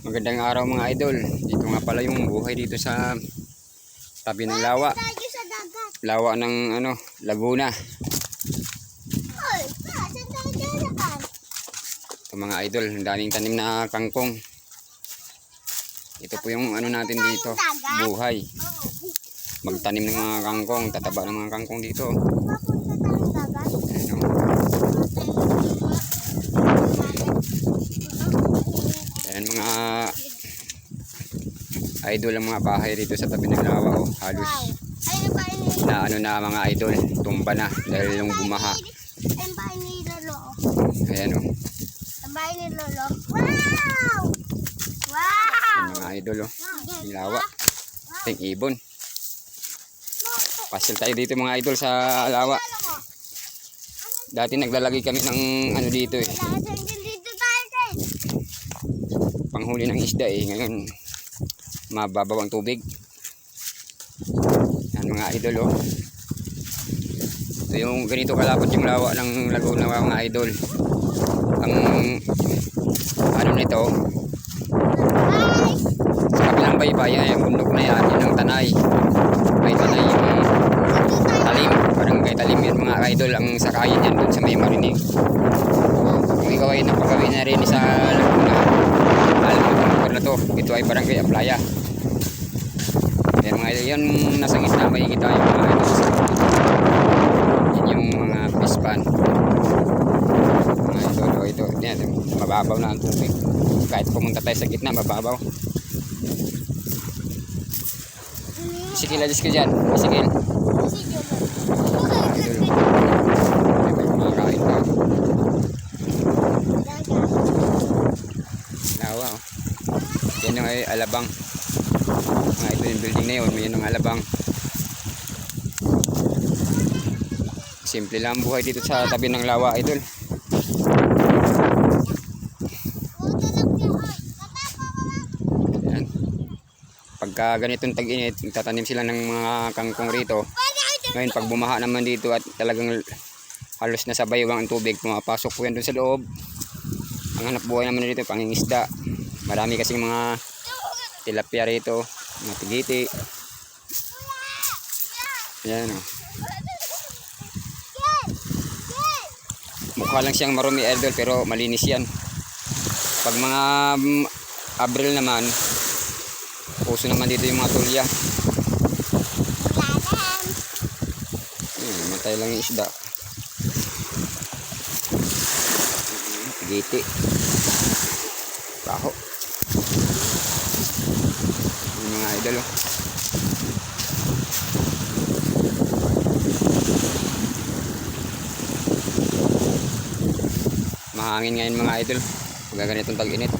Magandang araw mga idol. Dito nga pala yung buhay dito sa tabi ng lawa. Lawa ng Laguna. Ito mga idol, ang daming tanim na kangkong. Ito po yung natin dito, buhay. Magtanim ng mga kangkong, tataba ng mga kangkong dito. Ayan mga idol, ang mga bahay dito sa tabi ng lawa, halos na mga idol, tumba na dahil yung bumaha. Ayan Ang bahay ni Lolo. Wow! Wow! mga idol, yung lawa, ting ibon. Pasyal tayo dito mga idol sa lawa. Dati naglalagay kami ng dito panghuli ng isda ngayon mababaw ang tubig. Yan mga idol ito yung ganito kalapot yung lawa ng Laguna mga idol. Ang nito sa kabilang baybayin, yung bundok na yan, yun ang tanay. May tanay yung talim, barangay talim yan mga idol. Ang sakayin yan dun sa may marinig. Kung ikaw ay napagawin na rin sa Laguna, alam mo kung lugar na to, ito ay barangay Aplaya. Yan mga idol, yan nasa gitna makikita yung mga idol. Yan yung mga fish pan. Mga idol, ito, yan, mababaw na ang tubig. Kahit pumunta tayo sa gitna, mababaw. Sikil alis ka dyan, sikil. Mga kain ka. Lawa yan yung alabang. Ito yung building na yun, may yun yung alabang. Simple lang buhay dito sa tabi ng lawa idol. Yan. Pagka ganitong tag-init, tatanim sila ng mga kangkong rito. Ngayon pag bumaha naman dito at talagang halos na sabay ang tubig, pumapasok po yan dun sa loob. Ang hanap buhay naman dito pangingisda. Marami kasing mga tilapia rito, mga tigiti. Yan mukha lang siyang marumi idol pero malinis yan. Pag mga Abril naman, puso naman dito yung mga tulya. Matay lang yung isda. Tigiti. Baho. Yung mga idol mahangin ngayon mga idol pag ganitong tag-init.